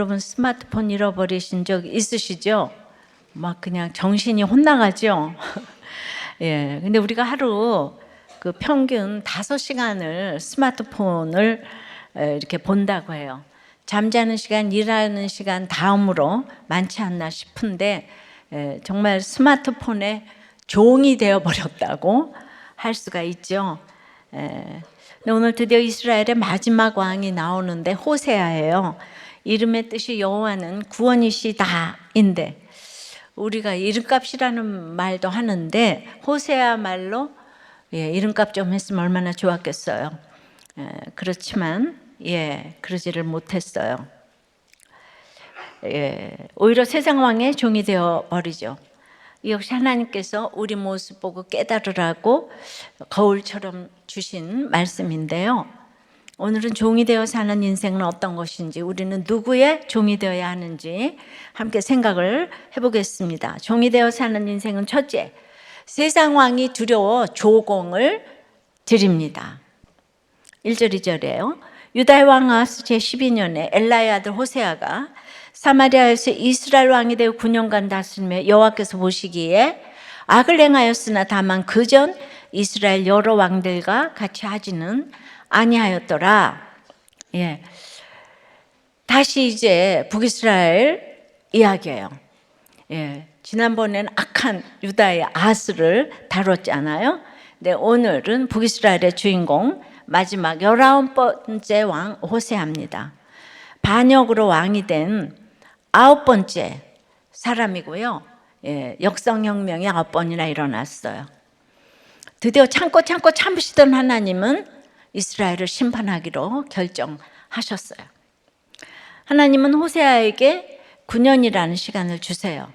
여러분 스마트폰 잃어버리신 적 있으시죠? 막 그냥 정신이 혼나가죠? 예. 근데 우리가 하루 그 평균 5시간을 스마트폰을 이렇게 본다고 해요. 잠자는 시간, 일하는 시간 다음으로 많지 않나 싶은데 정말 스마트폰의 종이 되어버렸다고 할 수가 있죠. 근데 오늘 드디어 이스라엘의 마지막 왕이 나오는데 호세아예요. 이름의 뜻이 여호와는 구원이시다인데 우리가 이름값이라는 말도 하는데 호세아 말로 이름값 좀 했으면 얼마나 좋았겠어요. 그렇지만 그러지를 못했어요. 오히려 세상 왕의 종이 되어 버리죠. 역시 하나님께서 우리 모습 보고 깨달으라고 거울처럼 주신 말씀인데요. 오늘은 종이 되어 사는 인생은 어떤 것인지, 우리는 누구의 종이 되어야 하는지 함께 생각을 해보겠습니다. 종이 되어 사는 인생은 첫째, 세상 왕이 두려워 조공을 드립니다. 1절 2절이에요. 유다의 왕 아하스 제12년에 엘라의 아들 호세아가 사마리아에서 이스라엘 왕이 되어 9년간 다스리며 여호와께서 보시기에 악을 행하였으나 다만 그전 이스라엘 여러 왕들과 같이 하지는 아니하였더라. 다시 이제 북이스라엘 이야기예요. 지난번에는 악한 유다의 아하스를 다뤘잖아요. 근데 오늘은 북이스라엘의 주인공 마지막 19번째 왕 호세아입니다. 반역으로 왕이 된 9번째 사람이고요. 역성혁명이 9번이나 일어났어요. 드디어 참고 참으시던 하나님은 이스라엘을 심판하기로 결정하셨어요. 하나님은 호세아에게 9년이라는 시간을 주세요.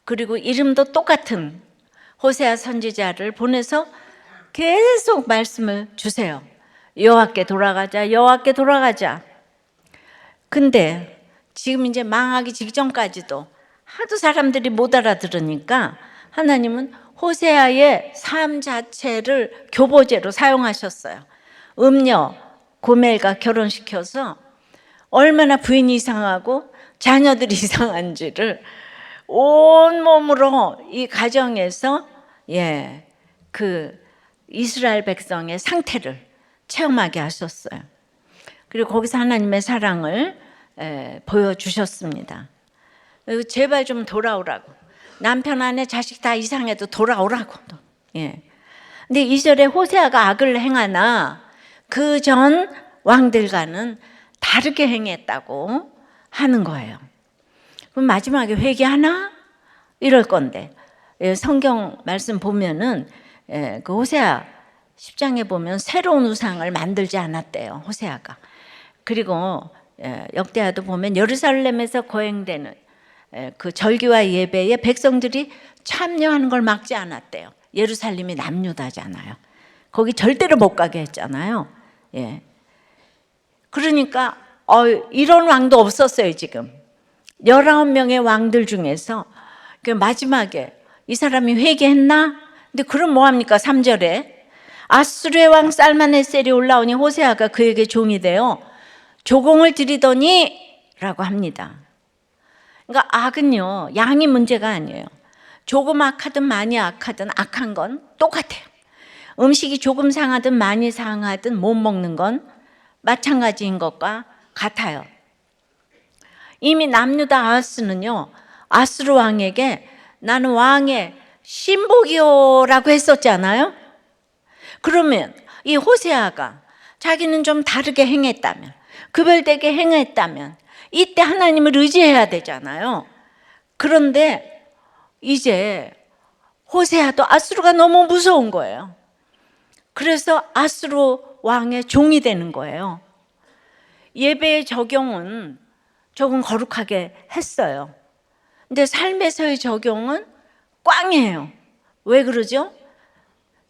그리고 이름도 똑같은 호세아 선지자를 보내서 계속 말씀을 주세요. 여호와께 돌아가자, 여호와께 돌아가자. 근데 지금 이제 망하기 직전까지도 하도 사람들이 못 알아들으니까 하나님은 호세아의 삶 자체를 교보제로 사용하셨어요. 음녀 고멜과 결혼시켜서 얼마나 부인이 이상하고 자녀들이 이상한지를 온몸으로 이 가정에서 그 이스라엘 백성의 상태를 체험하게 하셨어요. 그리고 거기서 하나님의 사랑을 보여주셨습니다. 제발 좀 돌아오라고. 남편 아내 자식 다 이상해도 돌아오라고. 근데 2절에 호세아가 악을 행하나 그 전 왕들과는 다르게 행했다고 하는 거예요. 그럼 마지막에 회개하나? 이럴 건데 성경 말씀 보면은 그 호세아 10장에 보면 새로운 우상을 만들지 않았대요. 호세아가. 그리고 역대하도 보면 예루살렘에서 거행되는 그 절기와 예배에 백성들이 참여하는 걸 막지 않았대요. 예루살렘이 남유다잖아요. 거기 절대로 못 가게 했잖아요. 그러니까 이런 왕도 없었어요. 지금 19명의 왕들 중에서 그 마지막에 이 사람이 회개했나? 근데 그럼 뭐합니까? 3절에 아수르의 왕 살마네셀이 올라오니 호세아가 그에게 종이 되어 조공을 드리더니 라고 합니다. 그러니까 악은요, 양이 문제가 아니에요. 조금 악하든 많이 악하든 악한 건 똑같아요. 음식이 조금 상하든 많이 상하든 못 먹는 건 마찬가지인 것과 같아요. 이미 남유다 아하스는요, 아수르 왕에게 나는 왕의 신복이요라고 했었잖아요. 그러면 이 호세아가 자기는 좀 다르게 행했다면, 구별되게 행했다면 이때 하나님을 의지해야 되잖아요. 그런데 이제 호세아도 아수르가 너무 무서운 거예요. 그래서 아수르 왕의 종이 되는 거예요. 예배의 적용은 조금 거룩하게 했어요. 근데 삶에서의 적용은 꽝이에요. 왜 그러죠?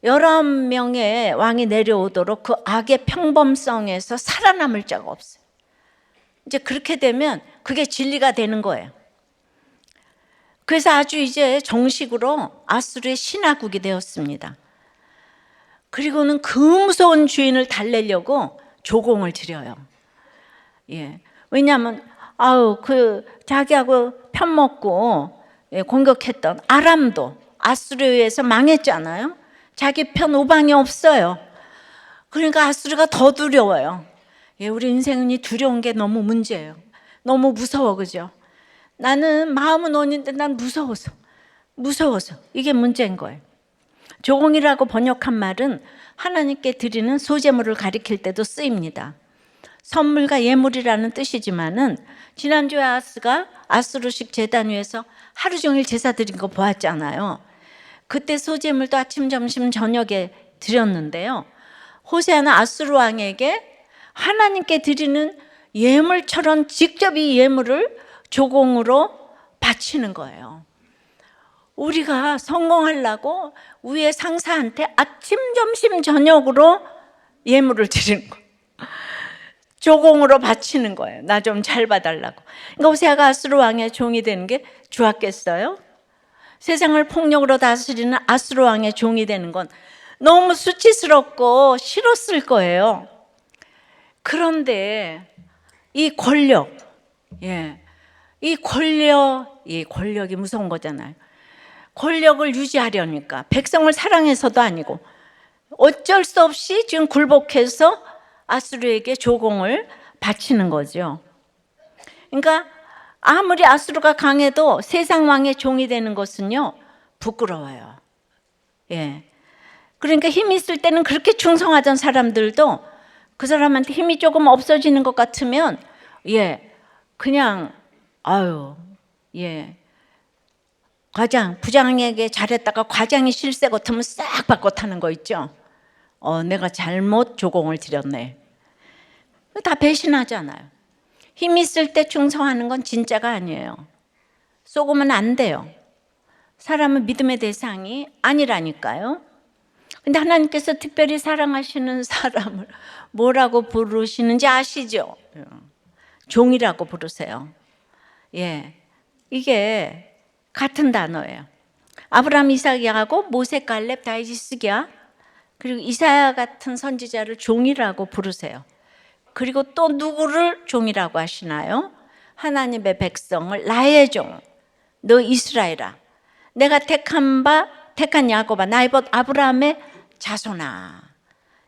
11명의 왕이 내려오도록 그 악의 평범성에서 살아남을 자가 없어요. 이제 그렇게 되면 그게 진리가 되는 거예요. 그래서 아주 이제 정식으로 아수르의 신하국이 되었습니다. 그리고는 그 무서운 주인을 달래려고 조공을 드려요. 왜냐하면 아우 그 자기하고 편먹고 공격했던 아람도 아수르에 의해서 망했잖아요. 자기 편 우방이 없어요. 그러니까 아수르가 더 두려워요. 우리 인생은 이 두려운 게 너무 문제예요. 너무 무서워, 그죠? 나는 마음은 원인데 난 무서워서 이게 문제인 거예요. 조공이라고 번역한 말은 하나님께 드리는 소제물을 가리킬 때도 쓰입니다. 선물과 예물이라는 뜻이지만은 지난주에 아수르식 제단 위에서 하루 종일 제사 드린 거 보았잖아요. 그때 소제물도 아침, 점심, 저녁에 드렸는데요. 호세아는 아수르 왕에게 하나님께 드리는 예물처럼 직접 이 예물을 조공으로 바치는 거예요. 우리가 성공하려고 위에 상사한테 아침, 점심, 저녁으로 예물을 드리는 거예요. 조공으로 바치는 거예요. 나 좀 잘 봐달라고. 그러니까 호세아가 아수르 왕의 종이 되는 게 좋았겠어요? 세상을 폭력으로 다스리는 아수르 왕의 종이 되는 건 너무 수치스럽고 싫었을 거예요. 그런데 이 권력, 이 권력이 무서운 거잖아요. 권력을 유지하려니까 백성을 사랑해서도 아니고 어쩔 수 없이 지금 굴복해서 아수르에게 조공을 바치는 거죠. 그러니까 아무리 아수르가 강해도 세상 왕의 종이 되는 것은요 부끄러워요. 그러니까 힘이 있을 때는 그렇게 충성하던 사람들도 그 사람한테 힘이 조금 없어지는 것 같으면 그냥 부장에게 잘했다가 과장이 실세 같으면 싹 바꿔 타는 거 있죠. 내가 잘못 조공을 드렸네. 다 배신하잖아요. 힘 있을 때 충성하는 건 진짜가 아니에요. 속으면 안 돼요. 사람은 믿음의 대상이 아니라니까요. 근데 하나님께서 특별히 사랑하시는 사람을 뭐라고 부르시는지 아시죠? 종이라고 부르세요. 이게 같은 단어예요. 아브라함, 이삭, 야곱, 모세, 갈렙, 다윗, 스기야, 그리고 이사야 같은 선지자를 종이라고 부르세요. 그리고 또 누구를 종이라고 하시나요? 하나님의 백성을 나의 종, 너 이스라엘아, 내가 택한 야곱아, 나의 벗 아브라함의 자손아.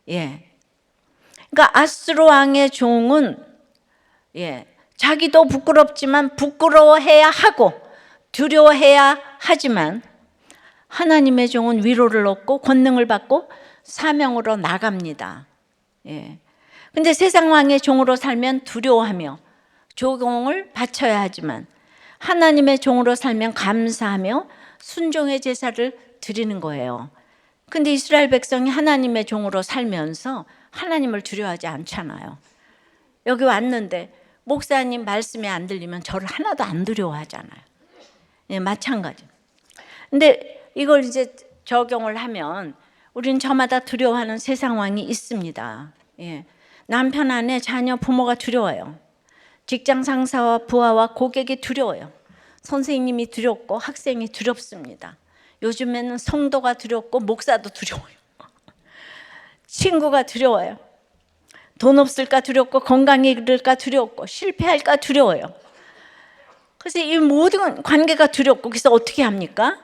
그러니까 아수르 왕의 종은 자기도 부끄럽지만 부끄러워해야 하고 두려워해야 하지만 하나님의 종은 위로를 얻고 권능을 받고 사명으로 나갑니다. 근데 세상 왕의 종으로 살면 두려워하며 조공을 바쳐야 하지만 하나님의 종으로 살면 감사하며 순종의 제사를 드리는 거예요. 근데 이스라엘 백성이 하나님의 종으로 살면서 하나님을 두려워하지 않잖아요. 여기 왔는데 목사님 말씀이 안 들리면 저를 하나도 안 두려워하잖아요. 마찬가지. 근데 이걸 이제 적용을 하면 우리는 저마다 두려워하는 세상 왕이 있습니다. 남편, 아내, 자녀, 부모가 두려워요. 직장 상사와 부하와 고객이 두려워요. 선생님이 두렵고 학생이 두렵습니다. 요즘에는 성도가 두렵고 목사도 두려워요. 친구가 두려워요. 돈 없을까 두렵고 건강이 잃을까 두렵고 실패할까 두려워요. 그래서 이 모든 관계가 두렵고 그래서 어떻게 합니까?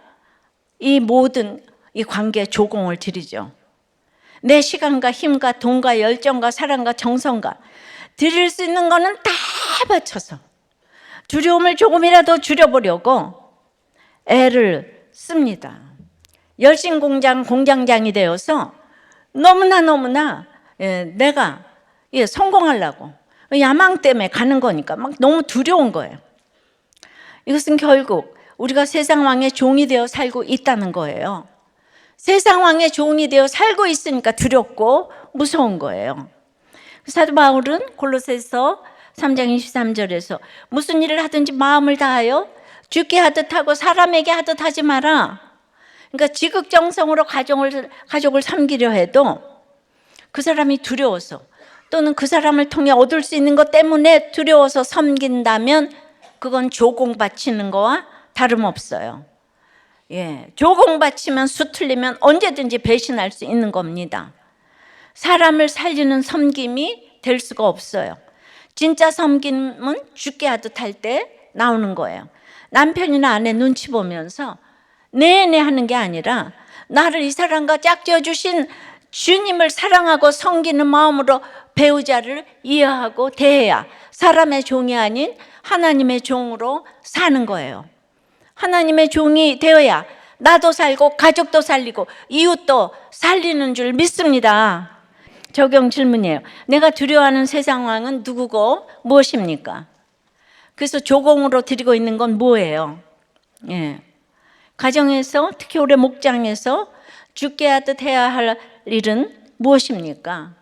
이 모든 이 관계에 조공을 드리죠. 내 시간과 힘과 돈과 열정과 사랑과 정성과 드릴 수 있는 거는 다 바쳐서 두려움을 조금이라도 줄여보려고 애를 씁니다. 열심공장 공장장이 되어서 너무나 내가 성공하려고 야망 때문에 가는 거니까 막 너무 두려운 거예요. 이것은 결국 우리가 세상 왕의 종이 되어 살고 있다는 거예요. 세상 왕의 종이 되어 살고 있으니까 두렵고 무서운 거예요. 사도 바울은 골로새서 3장 23절에서 무슨 일을 하든지 마음을 다하여 주께 하듯 하고 사람에게 하듯 하지 마라. 그러니까 지극정성으로 가족을 섬기려 해도 그 사람이 두려워서 또는 그 사람을 통해 얻을 수 있는 것 때문에 두려워서 섬긴다면 그건 조공 바치는 거와 다름없어요. 조공 바치면 수틀리면 언제든지 배신할 수 있는 겁니다. 사람을 살리는 섬김이 될 수가 없어요. 진짜 섬김은 죽게 하듯 할 때 나오는 거예요. 남편이나 아내 눈치 보면서 네네 하는 게 아니라 나를 이 사람과 짝지어 주신 주님을 사랑하고 섬기는 마음으로 배우자를 이해하고 대해야 사람의 종이 아닌 하나님의 종으로 사는 거예요. 하나님의 종이 되어야 나도 살고 가족도 살리고 이웃도 살리는 줄 믿습니다. 적용 질문이에요. 내가 두려워하는 세 상황은 누구고 무엇입니까? 그래서 조공으로 드리고 있는 건 뭐예요? 예. 가정에서, 특히 올해 목장에서 죽게 하듯 해야 할 일은 무엇입니까?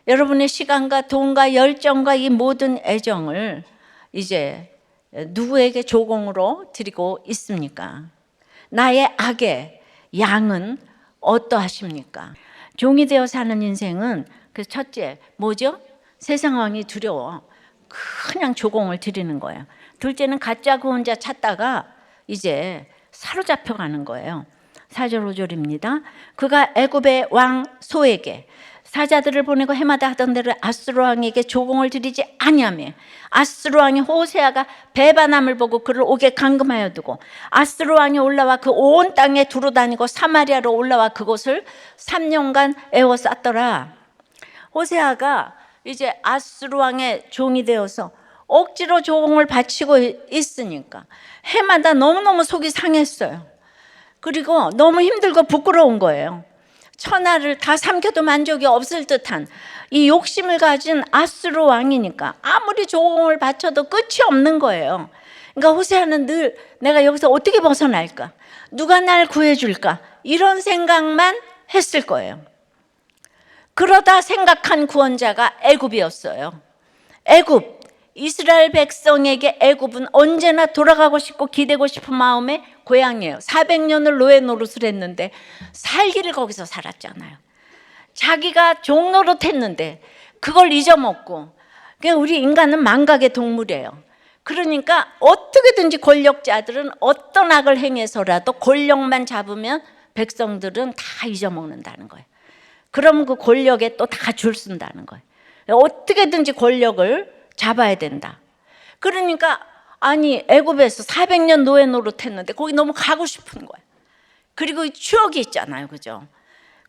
여러분의 시간과 돈과 열정과 이 모든 애정을 이제 누구에게 조공으로 드리고 있습니까? 나의 악의 양은 어떠하십니까? 종이 되어 사는 인생은 그 첫째 뭐죠? 세 상황이 두려워. 그냥 조공을 드리는 거예요. 둘째는 가짜 구원자 찾다가 이제 사로잡혀 가는 거예요. 4절 5절입니다. 그가 애굽의 왕 소에게 사자들을 보내고 해마다 하던 대로 아수르 왕에게 조공을 드리지 아니하며 아수르 왕이 호세아가 배반함을 보고 그를 옥에 감금하여 두고 아수르 왕이 올라와 그 온 땅에 두루 다니고 사마리아로 올라와 그곳을 3년간 에워쌌더라. 호세아가 이제 아수르 왕의 종이 되어서 억지로 조공을 바치고 있으니까 해마다 너무너무 속이 상했어요. 그리고 너무 힘들고 부끄러운 거예요. 천하를 다 삼켜도 만족이 없을 듯한 이 욕심을 가진 아수르 왕이니까 아무리 조공을 바쳐도 끝이 없는 거예요. 그러니까 호세아는 늘 내가 여기서 어떻게 벗어날까? 누가 날 구해줄까? 이런 생각만 했을 거예요. 그러다 생각한 구원자가 애굽이었어요. 애굽, 이스라엘 백성에게 애굽은 언제나 돌아가고 싶고 기대고 싶은 마음의 고향이에요. 400년을 노예 노릇을 했는데 살기를 거기서 살았잖아요. 자기가 종 노릇했는데 그걸 잊어먹고, 우리 인간은 망각의 동물이에요. 그러니까 어떻게든지 권력자들은 어떤 악을 행해서라도 권력만 잡으면 백성들은 다 잊어먹는다는 거예요. 그러면 그 권력에 또 다 줄 쓴다는 거예요. 어떻게든지 권력을 잡아야 된다. 그러니까 아니 애굽에서 400년 노예 노릇했는데 거기 너무 가고 싶은 거예요. 그리고 추억이 있잖아요, 그죠?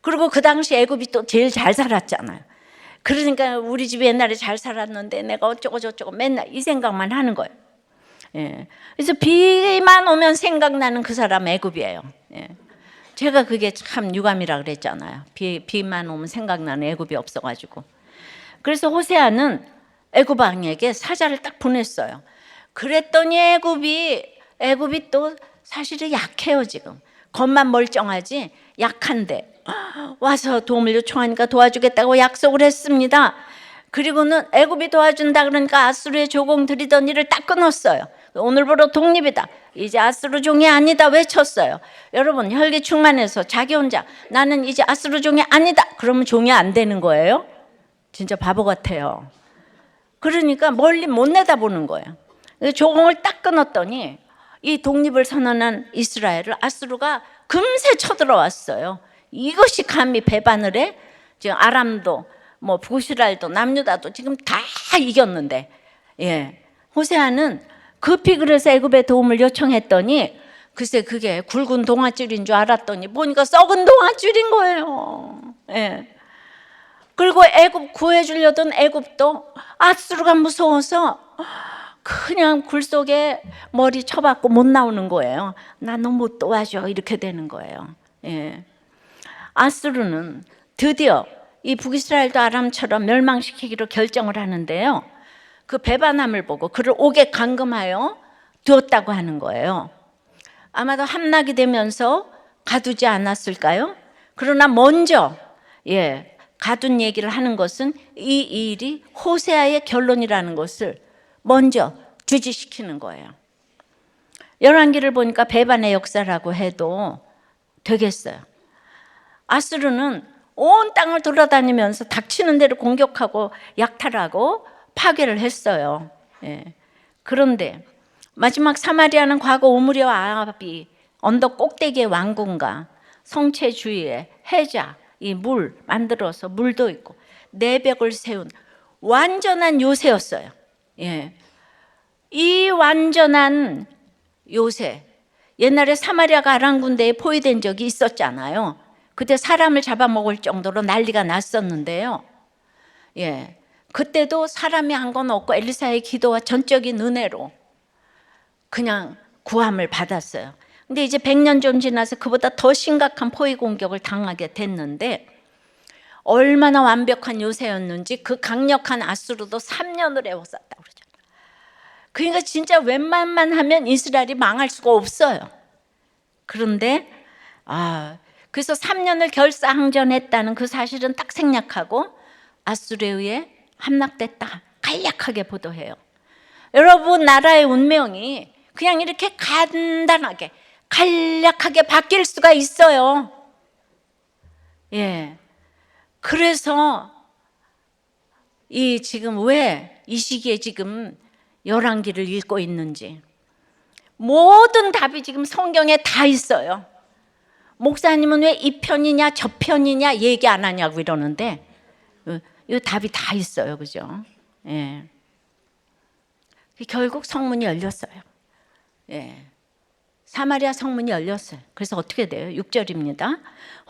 그리고 그 당시 애굽이 또 제일 잘 살았잖아요. 그러니까 우리 집이 옛날에 잘 살았는데 내가 어쩌고 저쩌고 맨날 이 생각만 하는 거예요. 예. 그래서 비만 오면 생각나는 그 사람 애굽이에요. 예. 제가 그게 참 유감이라 그랬잖아요. 비만 오면 생각나는 애굽이 없어가지고. 그래서 호세아는 애굽 왕에게 사자를 딱 보냈어요. 그랬더니 애굽이 또 사실은 약해요. 지금 겉만 멀쩡하지 약한데 와서 도움을 요청하니까 도와주겠다고 약속을 했습니다. 그리고는 애굽이 도와준다 그러니까 아수르의 조공 드리던 일을 딱 끊었어요. 오늘부로 독립이다. 이제 아수르 종이 아니다 외쳤어요. 여러분 혈기 충만해서 자기 혼자 나는 이제 아수르 종이 아니다 그러면 종이 안 되는 거예요? 진짜 바보 같아요. 그러니까 멀리 못 내다보는 거예요. 조공을 딱 끊었더니 이 독립을 선언한 이스라엘을 아수르가 금세 쳐들어왔어요. 이것이 감히 배반을 해? 지금 아람도 뭐 부시랄도 남유다도 지금 다 이겼는데, 예. 호세아는 급히 그래서 애굽에 도움을 요청했더니 글쎄 그게 굵은 동아줄인 줄 알았더니 보니까 썩은 동아줄인 거예요. 예. 그리고 애굽 구해주려던 애굽도 아수르가 무서워서 그냥 굴 속에 머리 쳐박고 못 나오는 거예요. 나 너 못 도와줘 이렇게 되는 거예요. 예. 아수르는 드디어 이 북이스라엘도 아람처럼 멸망시키기로 결정을 하는데요. 그 배반함을 보고 그를 옥에 감금하여 두었다고 하는 거예요. 아마도 함락이 되면서 가두지 않았을까요? 그러나 먼저 가둔 얘기를 하는 것은 이 일이 호세아의 결론이라는 것을 먼저 주지시키는 거예요. 열왕기를 보니까 배반의 역사라고 해도 되겠어요. 아수르는 온 땅을 돌아다니면서 닥치는 대로 공격하고 약탈하고 파괴를 했어요. 예. 그런데 마지막 사마리아는 과거 오므리와 아합이 언덕 꼭대기의 왕궁과 성체 주위에 해자, 이 물 만들어서 물도 있고 내벽을 세운 완전한 요새였어요. 예. 이 완전한 요새, 옛날에 사마리아가 아람 군대에 포위된 적이 있었잖아요. 그때 사람을 잡아먹을 정도로 난리가 났었는데요. 예. 그때도 사람이 한 건 없고 엘리사의 기도와 전적인 은혜로 그냥 구함을 받았어요. 근데 이제 100년 좀 지나서 그보다 더 심각한 포위 공격을 당하게 됐는데, 얼마나 완벽한 요새였는지 그 강력한 아수르도 3년을 애워쌌다고 그러잖아요. 그러니까 진짜 웬만만 하면 이스라엘이 망할 수가 없어요. 그런데 그래서 3년을 결사항전했다는 그 사실은 딱 생략하고 아수르에 의해 함락됐다, 간략하게 보도해요. 여러분, 나라의 운명이 그냥 이렇게 간단하게 간략하게 바뀔 수가 있어요. 예. 그래서 지금 왜 이 시기에 지금 열왕기를 읽고 있는지, 모든 답이 지금 성경에 다 있어요. 목사님은 왜 이 편이냐 저 편이냐 얘기 안 하냐고 이러는데, 이 답이 다 있어요. 그죠? 예. 결국 성문이 열렸어요. 예. 사마리아 성문이 열렸어요. 그래서 어떻게 돼요? 6절입니다.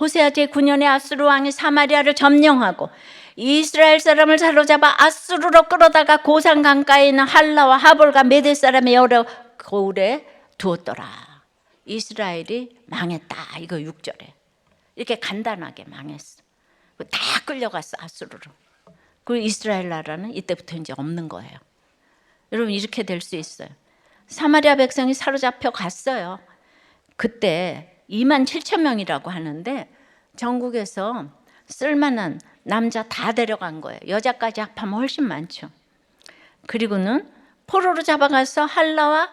호세아 제9년에 아수르 왕이 사마리아를 점령하고 이스라엘 사람을 사로잡아 아수르로 끌어다가 고산 강가에 있는 할라와 하볼과 메대 사람의 여러 고을에 두었더라. 이스라엘이 망했다. 이거 6절에. 이렇게 간단하게 망했어. 다 끌려갔어, 아수르로. 그리고 이스라엘 나라는 이때부터 이제 없는 거예요. 여러분, 이렇게 될 수 있어요. 사마리아 백성이 사로잡혀 갔어요. 그때 2만 7천 명이라고 하는데 전국에서 쓸만한 남자 다 데려간 거예요. 여자까지 합하면 훨씬 많죠. 그리고는 포로로 잡아가서 할라와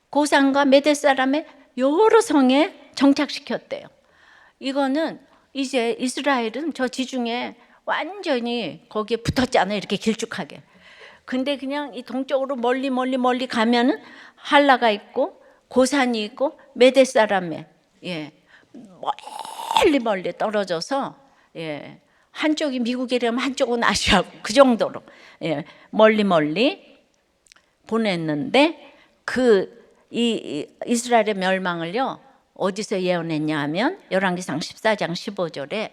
고산과 메대 사람의 여러 성에 정착시켰대요. 이거는 이제 이스라엘은 저 지중해 완전히 거기에 붙었잖아요. 이렇게 길쭉하게. 근데 그냥 이 동쪽으로 멀리 가면은 할라가 있고 고산이 있고 메대 사람에 멀리 떨어져서 한쪽이 미국이라면 한쪽은 아시아고 그 정도로 멀리 보냈는데, 이 이스라엘의 멸망을요 어디서 예언했냐 하면 열왕기상 14장 15절에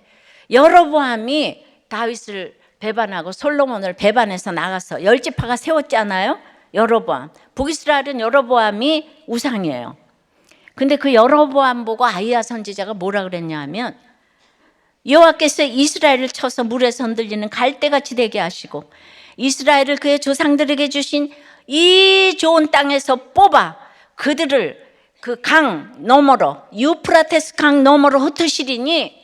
여로보암이 다윗을 배반하고 솔로몬을 배반해서 나가서 열지파가 세웠잖아요. 여로보암, 북이스라엘은 여로보암이 우상이에요. 근데 그 여로보암 보고 아히야 선지자가 뭐라 그랬냐 하면, 여호와께서 이스라엘을 쳐서 물에서 흔들리는 갈대같이 되게 하시고 이스라엘을 그의 조상들에게 주신 이 좋은 땅에서 뽑아 그들을 그 강 너머로, 유프라테스 강 너머로 흩으시리니,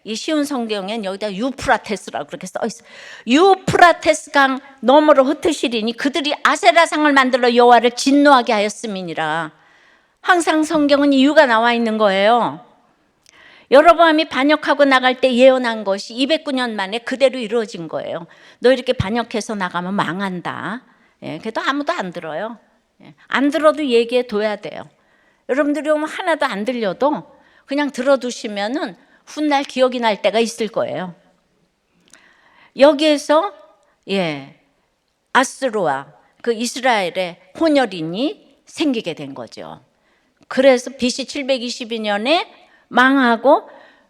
이 쉬운 성경엔 여기다 유프라테스라고 그렇게 써 있어요. 유프라테스 강 너머로 흩으시리니 그들이 아세라상을 만들어 여호와를 진노하게 하였음이니라. 항상 성경은 이유가 나와 있는 거예요. 여로보암이 반역하고 나갈 때 예언한 것이 209년 만에 그대로 이루어진 거예요. 너 이렇게 반역해서 나가면 망한다. 그래도 아무도 안 들어요. 안 들어도 얘기해 둬야 돼요. 여러분들이 오면 하나도 안 들려도 그냥 들어두시면은 훗날 기억이 날 때가 있을 거예요. 여기에서 아수르와 그 이스라엘의 혼혈인이 생기게 된 거죠. 그래서 BC 722년에 망하고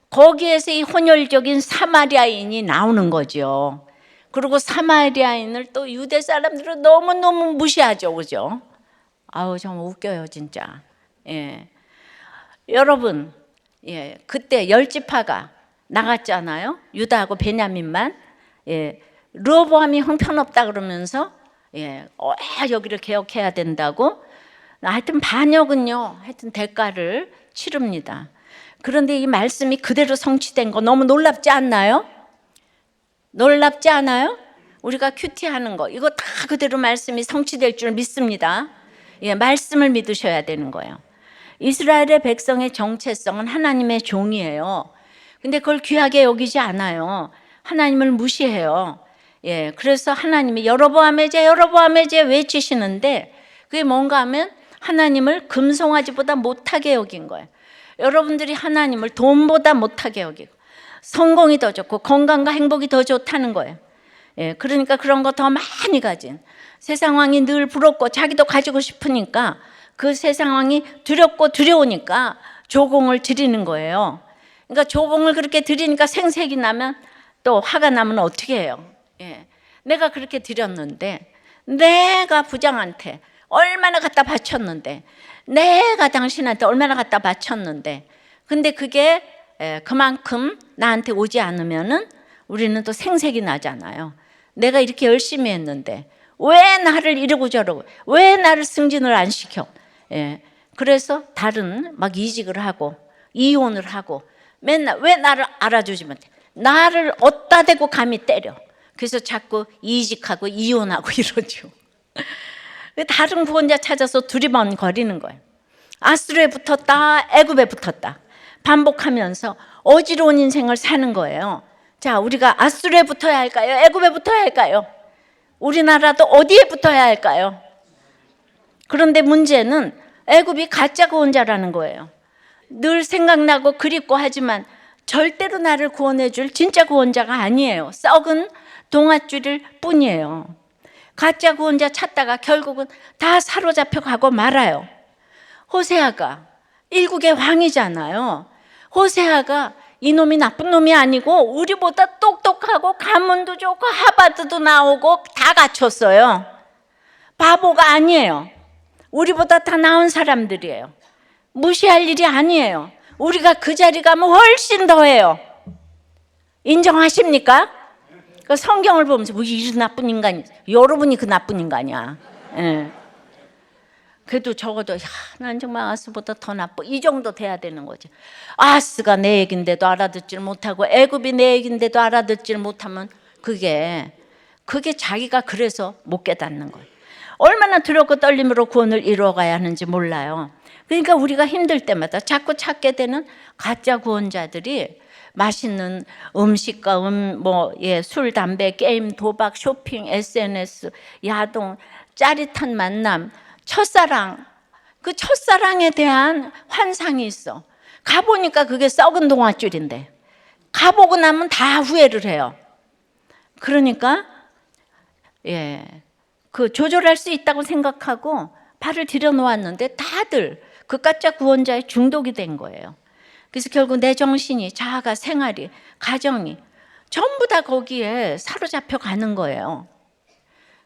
거기에서 이 혼혈적인 사마리아인이 나오는 거죠. 그리고 사마리아인을 또 유대 사람들은 너무너무 무시하죠. 그죠? 아우, 정말 웃겨요 진짜. 여러분, 그때 열지파가 나갔잖아요. 유다하고 베냐민만. 르호보암이 형편없다 그러면서 여기를 개혁해야 된다고. 하여튼 반역은요, 하여튼 대가를 치릅니다. 그런데 이 말씀이 그대로 성취된 거 너무 놀랍지 않나요? 놀랍지 않아요? 우리가 큐티하는 거 이거 다 그대로 말씀이 성취될 줄 믿습니다. 말씀을 믿으셔야 되는 거예요. 이스라엘의 백성의 정체성은 하나님의 종이에요. 근데 그걸 귀하게 여기지 않아요. 하나님을 무시해요. 그래서 하나님이 여로보암의 죄 외치시는데, 그게 뭔가 하면 하나님을 금송아지보다 못하게 여긴 거예요. 여러분들이 하나님을 돈보다 못하게 여기고 성공이 더 좋고 건강과 행복이 더 좋다는 거예요. 예, 그러니까 그런 거 더 많이 가진, 새 상황이 늘 부럽고 자기도 가지고 싶으니까 그 새 상황이 두렵고 두려우니까 조공을 드리는 거예요. 그러니까 조공을 그렇게 드리니까 생색이 나면 또 화가 나면 어떻게 해요? 예, 내가 그렇게 드렸는데, 내가 부장한테 얼마나 갖다 바쳤는데, 내가 당신한테 얼마나 갖다 바쳤는데, 근데 그게 그만큼 나한테 오지 않으면은 우리는 또 생색이 나잖아요. 내가 이렇게 열심히 했는데 왜 나를 이러고 저러고, 왜 나를 승진을 안 시켜? 예, 그래서 다른 막 이직을 하고 이혼을 하고 맨날 왜 나를 알아주지 못해? 나를 어디다 대고 감히 때려. 그래서 자꾸 이직하고 이혼하고 이러죠. 다른 구원자 찾아서 두리번거리는 거예요. 아수르에 붙었다, 애굽에 붙었다, 반복하면서 어지러운 인생을 사는 거예요. 자, 우리가 아수르에 붙어야 할까요? 애굽에 붙어야 할까요? 우리나라도 어디에 붙어야 할까요? 그런데 문제는 애굽이 가짜 구원자라는 거예요. 늘 생각나고 그립고 하지만 절대로 나를 구원해 줄 진짜 구원자가 아니에요. 썩은 동아줄일 뿐이에요. 가짜 구원자 찾다가 결국은 다 사로잡혀 가고 말아요. 호세아가 일국의 왕이잖아요. 호세아가 이놈이 나쁜 놈이 아니고 우리보다 똑똑하고 가문도 좋고 하버드도 나오고 다 갖췄어요. 바보가 아니에요. 우리보다 다 나은 사람들이에요. 무시할 일이 아니에요. 우리가 그 자리 가면 훨씬 더해요. 인정하십니까? 그 성경을 보면서 뭐 이런 나쁜 인간이, 여러분이 그 나쁜 인간이야. 예. 그래도 적어도 난 정말 아스보다 더 나빠, 이 정도 돼야 되는 거지. 아스가 내 얘긴데도 알아듣질 못하고 애굽이 내 얘긴데도 알아듣질 못하면 그게 자기가 그래서 못 깨닫는 거예요. 얼마나 두렵고 떨림으로 구원을 이루어가야 하는지 몰라요. 그러니까 우리가 힘들 때마다 자꾸 찾게 되는 가짜 구원자들이 맛있는 음식과 술, 담배, 게임, 도박, 쇼핑, SNS, 야동, 짜릿한 만남, 첫사랑, 그 첫사랑에 대한 환상이 있어. 가보니까 그게 썩은 동아줄인데 가보고 나면 다 후회를 해요. 그러니까 그 조절할 수 있다고 생각하고 발을 들여놓았는데 다들 그 가짜 구원자에 중독이 된 거예요. 그래서 결국 내 정신이, 자아가, 생활이, 가정이 전부 다 거기에 사로잡혀 가는 거예요.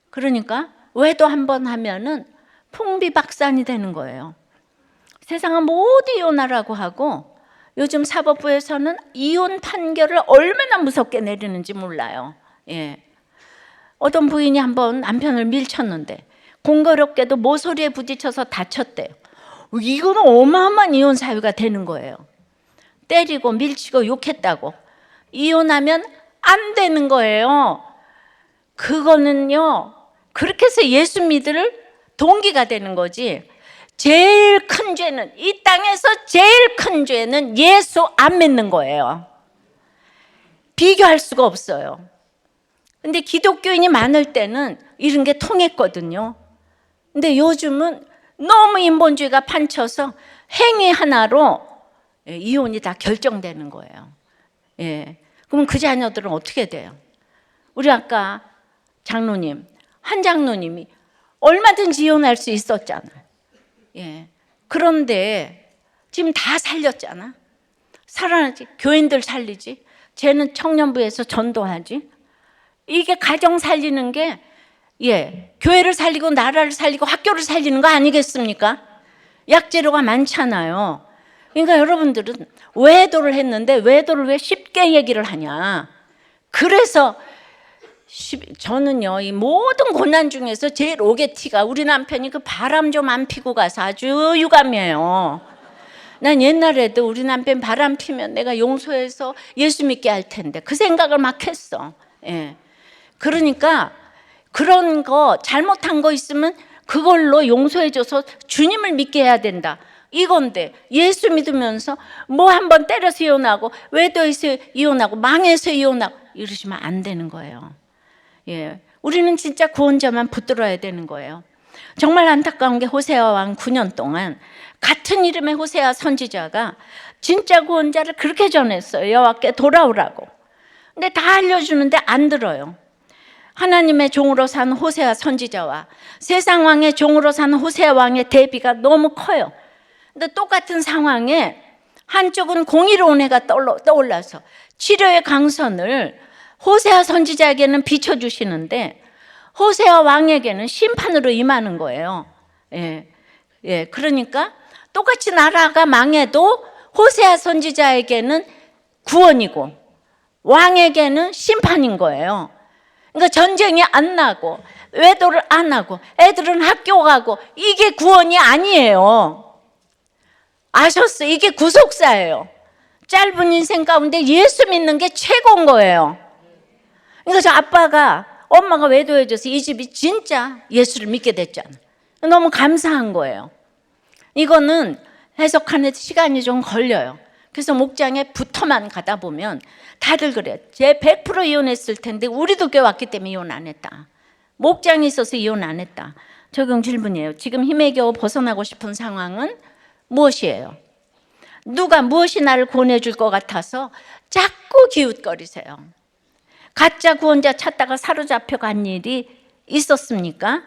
그러니까 외도 한번 하면은 풍비박산이 되는 거예요. 세상은 모두 이혼하라고 하고 요즘 사법부에서는 이혼 판결을 얼마나 무섭게 내리는지 몰라요. 예. 어떤 부인이 한번 남편을 밀쳤는데 공교롭게도 모서리에 부딪혀서 다쳤대요. 이거는 어마어마한 이혼 사유가 되는 거예요. 때리고 밀치고 욕했다고 이혼하면 안 되는 거예요. 그거는요, 그렇게 해서 예수 믿을 동기가 되는 거지. 제일 큰 죄는, 이 땅에서 제일 큰 죄는 예수 안 믿는 거예요. 비교할 수가 없어요. 근데 기독교인이 많을 때는 이런 게 통했거든요. 근데 요즘은 너무 인본주의가 판쳐서 행위 하나로 이혼이 다 결정되는 거예요. 예. 그럼 그 자녀들은 어떻게 돼요? 우리 아까 장로님, 한 장로님이 얼마든지 이혼할 수 있었잖아요. 예. 그런데 지금 다 살렸잖아. 살아나지. 교인들 살리지. 쟤는 청년부에서 전도하지. 이게 가정 살리는 게 교회를 살리고 나라를 살리고 학교를 살리는 거 아니겠습니까? 약재료가 많잖아요. 그러니까 여러분들은 외도를 했는데 외도를 왜 쉽게 얘기를 하냐. 그래서 저는요, 이 모든 고난 중에서 제일 오게티가 우리 남편이 그 바람 좀 안 피고 가서 아주 유감이에요. 난 옛날에도 우리 남편 바람 피면 내가 용서해서 예수 믿게 할 텐데 그 생각을 막 했어. 예. 그러니까 그런 거 잘못한 거 있으면 그걸로 용서해줘서 주님을 믿게 해야 된다, 이건데 예수 믿으면서 뭐 한번 때려서 이혼하고 외도해서 이혼하고 망해서 이혼하고 이러시면 안 되는 거예요. 예, 우리는 진짜 구원자만 붙들어야 되는 거예요. 정말 안타까운 게 호세아 왕 9년 동안 같은 이름의 호세아 선지자가 진짜 구원자를 그렇게 전했어요. 여호와께 돌아오라고. 근데 다 알려주는데 안 들어요. 하나님의 종으로 산 호세아 선지자와 세상 왕의 종으로 산 호세아 왕의 대비가 너무 커요. 근데 똑같은 상황에 한쪽은 공의로운 해가 떠올라서 치료의 강선을 호세아 선지자에게는 비춰주시는데 호세아 왕에게는 심판으로 임하는 거예요. 그러니까 똑같이 나라가 망해도 호세아 선지자에게는 구원이고 왕에게는 심판인 거예요. 그러니까 전쟁이 안 나고 외도를 안 하고 애들은 학교 가고 이게 구원이 아니에요. 아셨어요? 이게 구속사예요. 짧은 인생 가운데 예수 믿는 게 최고인 거예요. 그러니까 저 아빠가 엄마가 외도해줘서 이 집이 진짜 예수를 믿게 됐잖아. 너무 감사한 거예요. 이거는 해석하는 시간이 좀 걸려요. 그래서 목장에 붙어만 가다 보면 다들 그래. 쟤 100% 이혼했을 텐데 우리도 교회 왔기 때문에 이혼 안 했다. 목장이 있어서 이혼 안 했다. 적용 질문이에요. 지금 힘에 겨우 벗어나고 싶은 상황은 무엇이에요? 누가 무엇이 나를 구원해 줄 것 같아서 자꾸 기웃거리세요. 가짜 구원자 찾다가 사로잡혀 간 일이 있었습니까?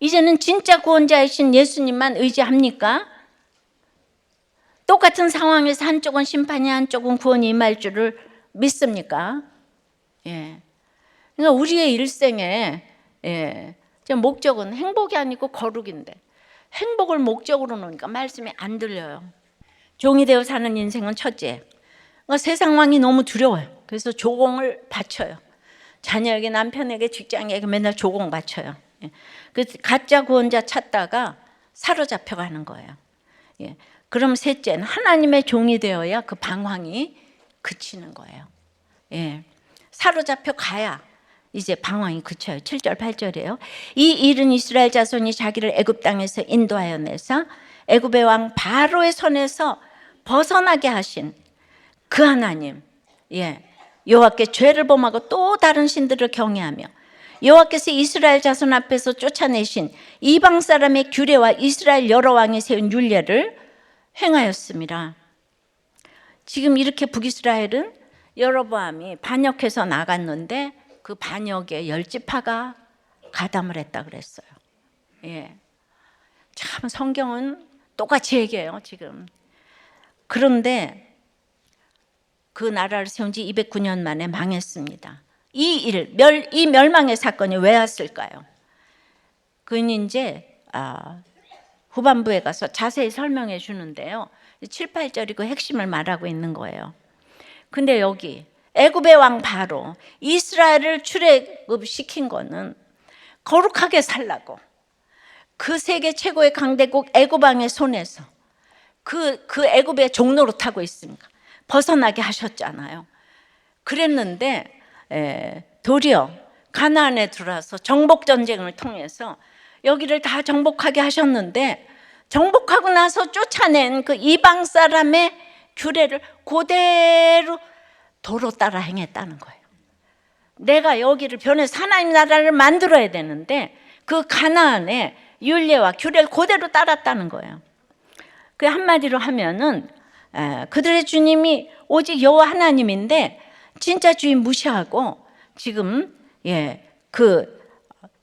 이제는 진짜 구원자이신 예수님만 의지합니까? 똑같은 상황에서 한쪽은 심판이 한쪽은 구원이 임할 줄을 믿습니까? 그러니까 우리의 일생에 목적은 행복이 아니고 거룩인데 행복을 목적으로 놓으니까 말씀이 안 들려요. 종이 되어 사는 인생은 첫째, 그러니까 세상 왕이 너무 두려워요. 그래서 조공을 바쳐요. 자녀에게, 남편에게, 직장에게 맨날 조공 바쳐요. 그 가짜 구원자 찾다가 사로잡혀 가는 거예요. 그럼 셋째는 하나님의 종이 되어야 그 방황이 그치는 거예요. 사로잡혀 가야 이제 방황이 그쳐요. 7절 8절이에요. 이 일은 이스라엘 자손이 자기를 애굽 땅에서 인도하여 내사 애굽의 왕 바로의 손에서 벗어나게 하신 그 하나님, 여호와께 죄를 범하고 또 다른 신들을 경외하며 여호와께서 이스라엘 자손 앞에서 쫓아내신 이방 사람의 규례와 이스라엘 여러 왕이 세운 율례를 행하였습니다. 지금 이렇게 북이스라엘은 여로보암이 반역해서 나갔는데 그 반역에 10지파가 가담을 했다 그랬어요. 참 성경은 똑같이 얘기해요 지금. 그런데 그 나라를 세운 지 209년 만에 망했습니다. 이 멸망의 사건이 왜 왔을까요? 그는 이제 후반부에 가서 자세히 설명해 주는데요. 7, 8절이고 핵심을 말하고 있는 거예요. 근데 여기 애굽의 왕 바로 이스라엘을 출애굽시킨 거는 거룩하게 살라고 그 세계 최고의 강대국 애굽 왕의 손에서 그 애굽의 종로로 타고 있으니까 벗어나게 하셨잖아요. 그랬는데 도리어 가나안에 들어와서 정복 전쟁을 통해서 여기를 다 정복하게 하셨는데 정복하고 나서 쫓아낸 그 이방 사람의 규례를 그대로 도로 따라 행했다는 거예요. 내가 여기를 변해서 하나님 나라를 만들어야 되는데 그 가나안의 율례와 규례를 그대로 따랐다는 거예요. 그 한마디로 하면은 그들의 주님이 오직 여호와 하나님인데 진짜 주인 무시하고 지금 그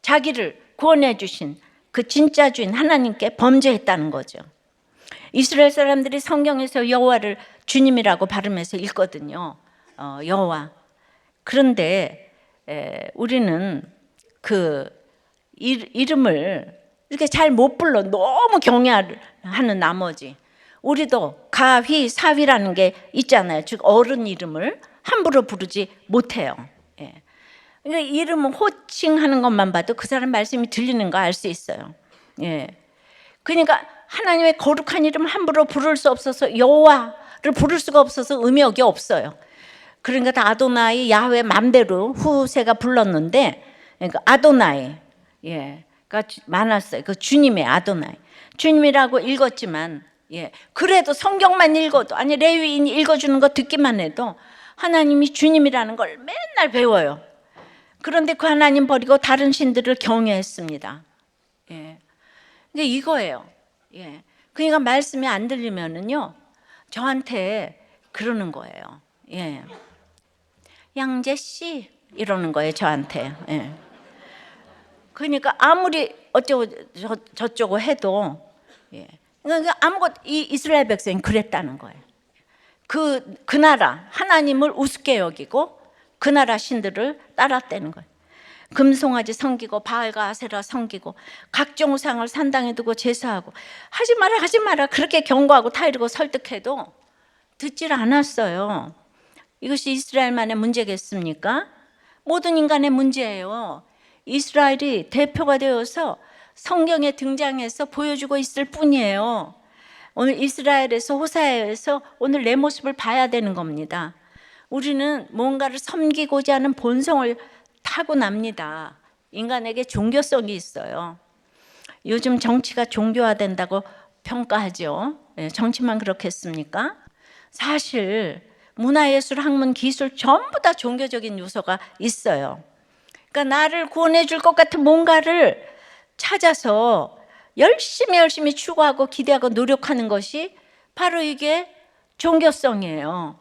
자기를 구원해 주신 그 진짜 주인 하나님께 범죄했다는 거죠. 이스라엘 사람들이 성경에서 여호와를 주님이라고 발음해서 읽거든요. 여호와. 그런데 우리는 그 이름을 이렇게 잘 못 불러 너무 경외하는 나머지 우리도 가휘, 사휘라는 게 있잖아요. 즉 어른 이름을 함부로 부르지 못해요. 그러니까 이름을 호칭하는 것만 봐도 그 사람 말씀이 들리는 거 알 수 있어요. 그러니까 하나님의 거룩한 이름을 함부로 부를 수 없어서 여호와를 부를 수가 없어서 의미가 없어요. 그러니까 다 아도나이, 야훼 맘대로 후세가 불렀는데 그러니까 아도나이, 가 많았어요. 그 주님의 아도나이, 주님이라고 읽었지만 그래도 성경만 읽어도 아니 레위인이 읽어주는 거 듣기만 해도 하나님이 주님이라는 걸 맨날 배워요. 그런데 그 하나님 버리고 다른 신들을 경외했습니다. 근데 이거예요. 그러니까 말씀이 안 들리면은요 저한테 그러는 거예요. 양재 씨, 이러는 거예요, 저한테. 예. 그러니까 아무리 어쩌고 저쩌고 해도, 예. 그러니까 아무것 이 이스라엘 백성이 그랬다는 거예요. 그 나라 하나님을 우습게 여기고 그 나라 신들을 따랐다는 거예요. 금송아지 섬기고 바알과 아세라 섬기고 각종 우상을 산당에 두고 제사하고 하지 마라 그렇게 경고하고 타이르고 설득해도 듣질 않았어요. 이것이 이스라엘만의 문제겠습니까? 모든 인간의 문제예요. 이스라엘이 대표가 되어서 성경에 등장해서 보여주고 있을 뿐이에요. 오늘 이스라엘에서 호사야에서 오늘 내 모습을 봐야 되는 겁니다. 우리는 뭔가를 섬기고자 하는 본성을 타고납니다. 인간에게 종교성이 있어요. 요즘 정치가 종교화된다고 평가하죠. 정치만 그렇겠습니까? 사실 문화예술, 학문, 기술 전부 다 종교적인 요소가 있어요. 그러니까 나를 구원해 줄 것 같은 뭔가를 찾아서 열심히 추구하고 기대하고 노력하는 것이 바로 이게 종교성이에요.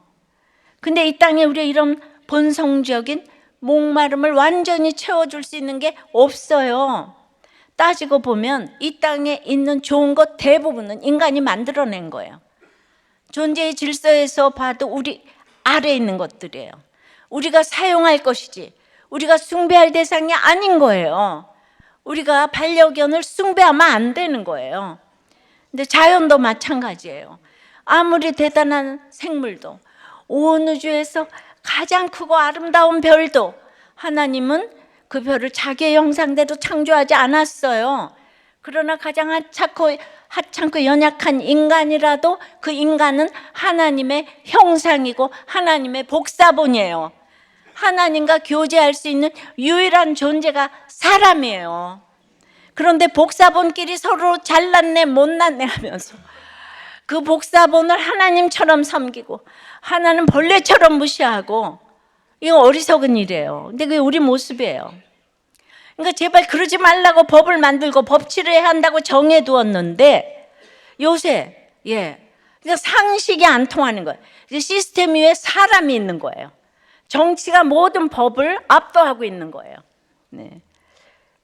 근데 이 땅에 우리가 이런 본성적인 목마름을 완전히 채워줄 수 있는 게 없어요. 따지고 보면 이 땅에 있는 좋은 것 대부분은 인간이 만들어낸 거예요. 존재의 질서에서 봐도 우리 아래에 있는 것들이에요. 우리가 사용할 것이지 우리가 숭배할 대상이 아닌 거예요. 우리가 반려견을 숭배하면 안 되는 거예요. 근데 자연도 마찬가지예요. 아무리 대단한 생물도 온 우주에서 가장 크고 아름다운 별도 하나님은 그 별을 자기의 형상대로 창조하지 않았어요. 그러나 가장 하찮고 연약한 인간이라도 그 인간은 하나님의 형상이고 하나님의 복사본이에요. 하나님과 교제할 수 있는 유일한 존재가 사람이에요. 그런데 복사본끼리 서로 잘났네 못났네 하면서 그 복사본을 하나님처럼 섬기고 하나는 벌레처럼 무시하고, 이거 어리석은 일이에요. 근데 그게 우리 모습이에요. 그러니까 제발 그러지 말라고 법을 만들고 법치를 해야 한다고 정해두었는데 요새 그러니까 상식이 안 통하는 거예요. 시스템 위에 사람이 있는 거예요. 정치가 모든 법을 압도하고 있는 거예요. 네.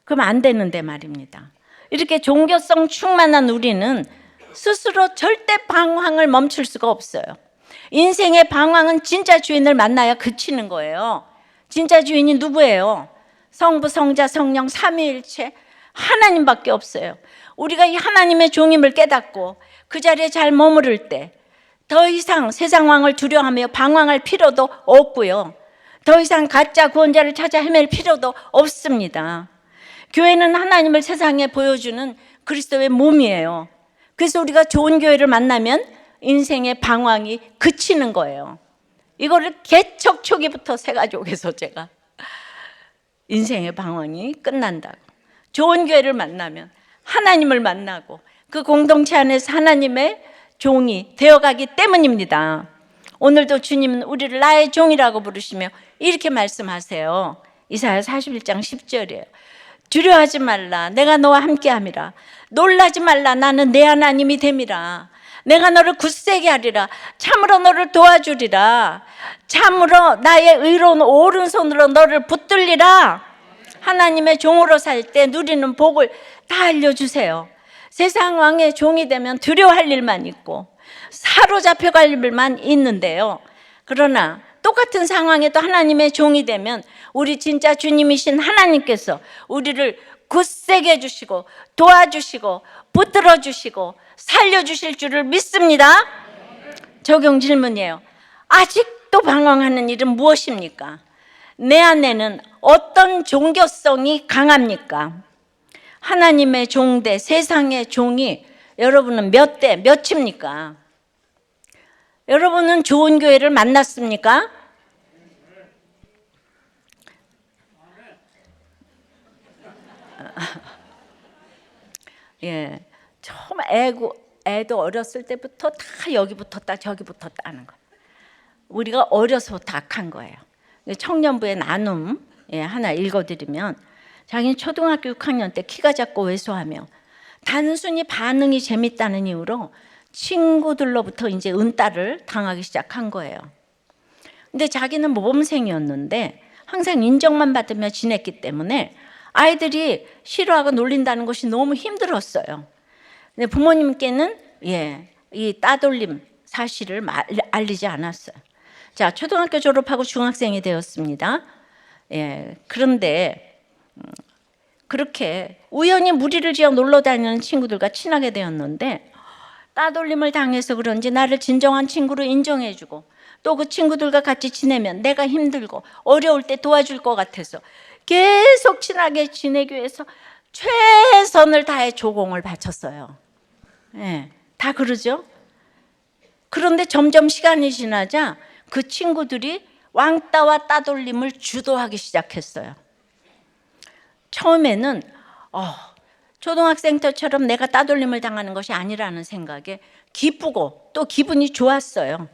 그럼 안 되는데 말입니다. 이렇게 종교성 충만한 우리는 스스로 절대 방황을 멈출 수가 없어요. 인생의 방황은 진짜 주인을 만나야 그치는 거예요. 진짜 주인이 누구예요? 성부, 성자, 성령, 삼위일체 하나님밖에 없어요. 우리가 이 하나님의 종임을 깨닫고 그 자리에 잘 머무를 때 더 이상 세상 왕을 두려워하며 방황할 필요도 없고요. 더 이상 가짜 구원자를 찾아 헤맬 필요도 없습니다. 교회는 하나님을 세상에 보여주는 그리스도의 몸이에요. 그래서 우리가 좋은 교회를 만나면 인생의 방황이 그치는 거예요. 이거를 개척 초기부터 새가족에서 제가 인생의 방황이 끝난다고. 좋은 교회를 만나면 하나님을 만나고 그 공동체 안에서 하나님의 종이 되어가기 때문입니다. 오늘도 주님은 우리를 나의 종이라고 부르시며 이렇게 말씀하세요. 이사야 41장 10절이에요. 두려워하지 말라, 내가 너와 함께함이라. 놀라지 말라, 나는 내 하나님이 됨이라. 내가 너를 굳세게 하리라. 참으로 너를 도와주리라. 참으로 나의 의로운 오른손으로 너를 붙들리라. 하나님의 종으로 살 때 누리는 복을 다 알려주세요. 세상 왕의 종이 되면 두려워할 일만 있고 사로잡혀 갈 일만 있는데요. 그러나 똑같은 상황에도 하나님의 종이 되면 우리 진짜 주님이신 하나님께서 우리를 굳세게 해주시고 도와주시고 붙들어 주시고 살려주실 줄을 믿습니다. 적용 질문이에요. 아직도 방황하는 일은 무엇입니까? 내 안에는 어떤 종교성이 강합니까? 하나님의 종 대 세상의 종이 여러분은 몇 대 몇입니까? 여러분은 좋은 교회를 만났습니까? 처음 애도 어렸을 때부터 다 여기 붙었다 저기 붙었다 하는 거. 우리가 어려서부터 악한 거예요. 청년부의 나눔 하나 읽어드리면, 자기는 초등학교 6학년 때 키가 작고 왜소하며 단순히 반응이 재밌다는 이유로 친구들로부터 이제 은따를 당하기 시작한 거예요. 근데 자기는 모범생이었는데 항상 인정만 받으며 지냈기 때문에 아이들이 싫어하고 놀린다는 것이 너무 힘들었어요. 근데 부모님께는 이 따돌림 사실을 알리지 않았어요. 자, 초등학교 졸업하고 중학생이 되었습니다. 그런데 그렇게 우연히 무리를 지어 놀러 다니는 친구들과 친하게 되었는데 따돌림을 당해서 그런지 나를 진정한 친구로 인정해주고 또 그 친구들과 같이 지내면 내가 힘들고 어려울 때 도와줄 것 같아서 계속 친하게 지내기 위해서 최선을 다해 조공을 바쳤어요. 다 그러죠. 그런데 점점 시간이 지나자 그 친구들이 왕따와 따돌림을 주도하기 시작했어요. 처음에는 초등학생 때처럼 내가 따돌림을 당하는 것이 아니라는 생각에 기쁘고 또 기분이 좋았어요.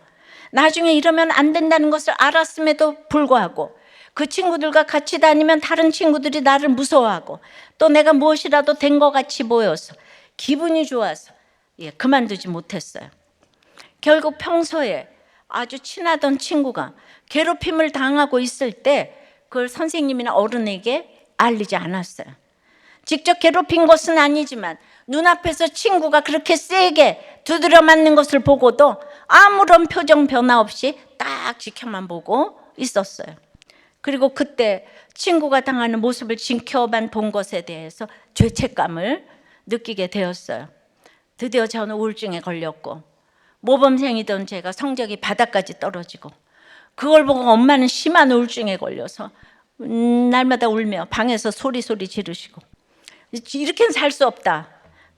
나중에 이러면 안 된다는 것을 알았음에도 불구하고 그 친구들과 같이 다니면 다른 친구들이 나를 무서워하고 또 내가 무엇이라도 된 것 같이 보여서 기분이 좋아서 그만두지 못했어요. 결국 평소에 아주 친하던 친구가 괴롭힘을 당하고 있을 때 그걸 선생님이나 어른에게 알리지 않았어요. 직접 괴롭힌 것은 아니지만 눈앞에서 친구가 그렇게 세게 두드려 맞는 것을 보고도 아무런 표정 변화 없이 딱 지켜만 보고 있었어요. 그리고 그때 친구가 당하는 모습을 지켜만 본 것에 대해서 죄책감을 느끼게 되었어요. 드디어 저는 우울증에 걸렸고 모범생이던 제가 성적이 바닥까지 떨어지고 그걸 보고 엄마는 심한 우울증에 걸려서 날마다 울며 방에서 소리 지르시고 이렇게는 살 수 없다.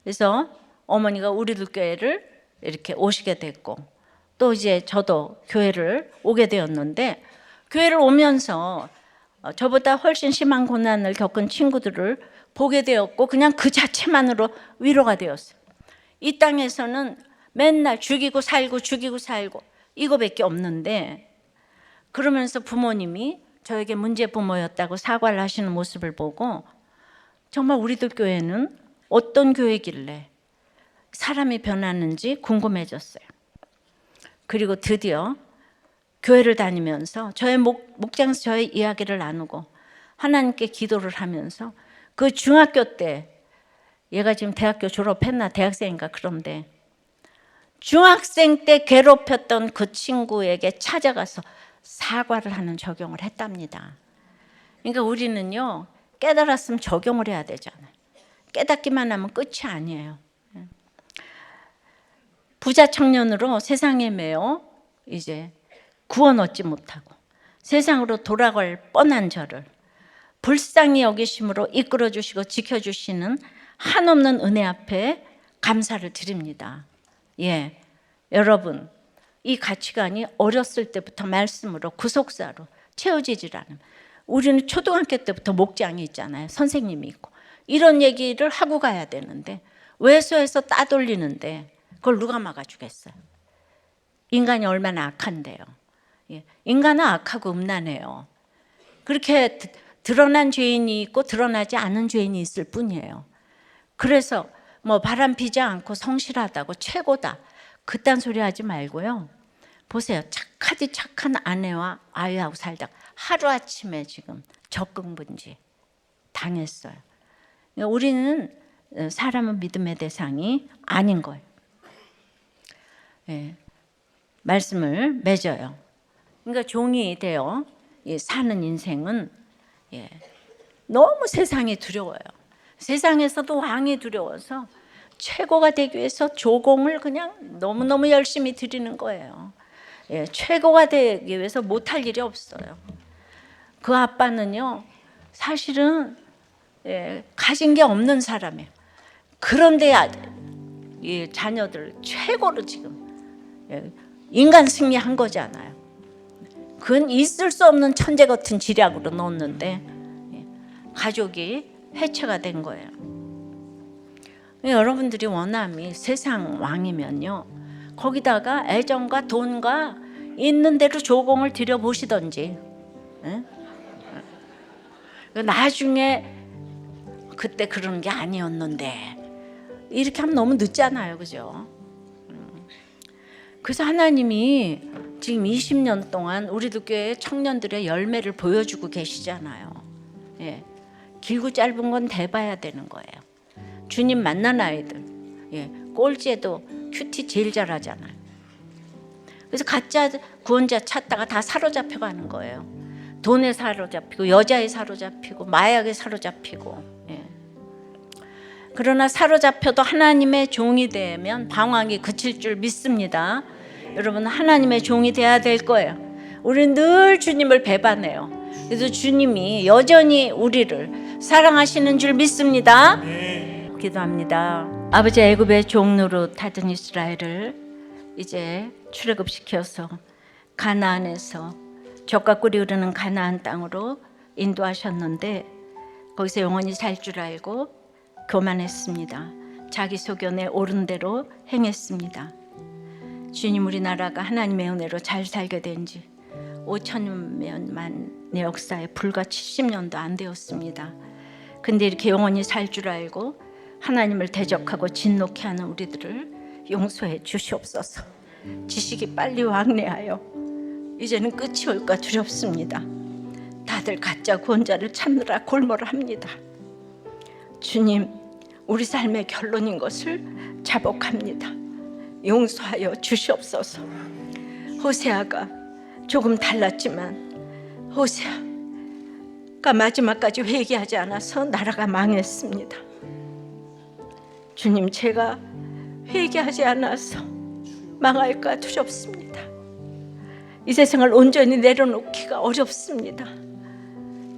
그래서 어머니가 우리들 교회를 이렇게 오시게 됐고 또 이제 저도 교회를 오게 되었는데 교회를 오면서 저보다 훨씬 심한 고난을 겪은 친구들을 보게 되었고 그냥 그 자체만으로 위로가 되었어요. 이 땅에서는 맨날 죽이고 살고 이거밖에 없는데 그러면서 부모님이 저에게 문제 부모였다고 사과를 하시는 모습을 보고 정말 우리들 교회는 어떤 교회길래 사람이 변하는지 궁금해졌어요. 그리고 드디어 교회를 다니면서 저의 목장에서 저의 이야기를 나누고 하나님께 기도를 하면서 그 중학교 때 얘가 지금 대학교 졸업했나 대학생인가 그런데 중학생 때 괴롭혔던 그 친구에게 찾아가서 사과를 하는 적용을 했답니다. 그러니까 우리는요 깨달았으면 적용을 해야 되잖아요. 깨닫기만 하면 끝이 아니에요. 부자 청년으로 세상에 매여 이제 구원 얻지 못하고 세상으로 돌아갈 뻔한 저를 불쌍히 여기심으로 이끌어 주시고 지켜주시는 한없는 은혜 앞에 감사를 드립니다. 여러분 이 가치관이 어렸을 때부터 말씀으로 구속사로 채워지질 않으면 우리는 초등학교 때부터 목장이 있잖아요. 선생님이 있고 이런 얘기를 하고 가야 되는데 외소에서 따돌리는데 그걸 누가 막아주겠어요? 인간이 얼마나 악한데요. 인간은 악하고 음란해요. 그렇게 드러난 죄인이 있고 드러나지 않은 죄인이 있을 뿐이에요. 그래서 뭐 바람 피지 않고 성실하다고 최고다 그딴 소리 하지 말고요. 보세요. 착한 아내와 아이하고 살다가 하루아침에 지금 적응분지 당했어요. 우리는 사람은 믿음의 대상이 아닌 거예요. 말씀을 맺어요. 그러니까 종이 되어 사는 인생은 너무 세상이 두려워요. 세상에서도 왕이 두려워서 최고가 되기 위해서 조공을 그냥 너무너무 열심히 드리는 거예요. 최고가 되기 위해서 못할 일이 없어요. 그 아빠는요 사실은 가진 게 없는 사람이에요. 그런데 이 자녀들 최고로 지금 인간 승리한 거잖아요. 그건 있을 수 없는 천재 같은 지략으로 넣었는데 가족이 해체가 된 거예요. 여러분들이 원함이 세상 왕이면요 거기다가 애정과 돈과 있는 대로 조공을 들여보시던지 나중에 그때 그런 게 아니었는데 이렇게 하면 너무 늦잖아요. 그죠? 그래서 하나님이 지금 20년 동안 우리도 교회 청년들의 열매를 보여주고 계시잖아요. 예. 길고 짧은 건 대봐야 되는 거예요. 주님 만난 아이들, 예. 꼴찌에도 큐티 제일 잘하잖아요. 그래서 가짜 구원자 찾다가 다 사로잡혀 가는 거예요. 돈에 사로잡히고 여자에 사로잡히고 마약에 사로잡히고. 예. 그러나 사로잡혀도 하나님의 종이 되면 방황이 그칠 줄 믿습니다. 여러분, 하나님의 종이 돼야 될 거예요. 우리는 늘 주님을 배반해요. 그래서 주님이 여전히 우리를 사랑하시는 줄 믿습니다. 기도합니다. 아버지, 애굽의 종로로 타던 이스라엘을 이제 출애굽시켜서 가나안에서 젖과 꿀이 흐르는 가나안 땅으로 인도하셨는데 거기서 영원히 살 줄 알고 교만했습니다. 자기 소견에 옳은 대로 행했습니다. 주님, 우리나라가 하나님의 은혜로 잘 살게 된 지 5천년만의 역사에 불과 70년도 안 되었습니다. 근데 이렇게 영원히 살 줄 알고 하나님을 대적하고 진노케 하는 우리들을 용서해 주시옵소서. 지식이 빨리 왕래하여 이제는 끝이 올까 두렵습니다. 다들 가짜 구원자를 찾느라 골몰합니다. 주님, 우리 삶의 결론인 것을 자복합니다. 용서하여 주시옵소서. 호세아가 조금 달랐지만 호세아가 마지막까지 회개하지 않아서 나라가 망했습니다. 주님, 제가 회개하지 않아서 망할까 두렵습니다. 이 세상을 온전히 내려놓기가 어렵습니다.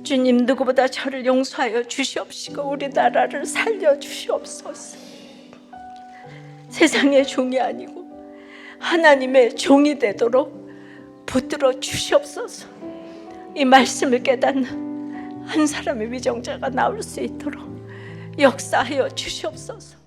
주님, 누구보다 저를 용서하여 주시옵시고 우리 나라를 살려주시옵소서. 세상의 종이 아니고 하나님의 종이 되도록 붙들어 주시옵소서. 이 말씀을 깨닫는 한 사람의 위정자가 나올 수 있도록 역사하여 주시옵소서.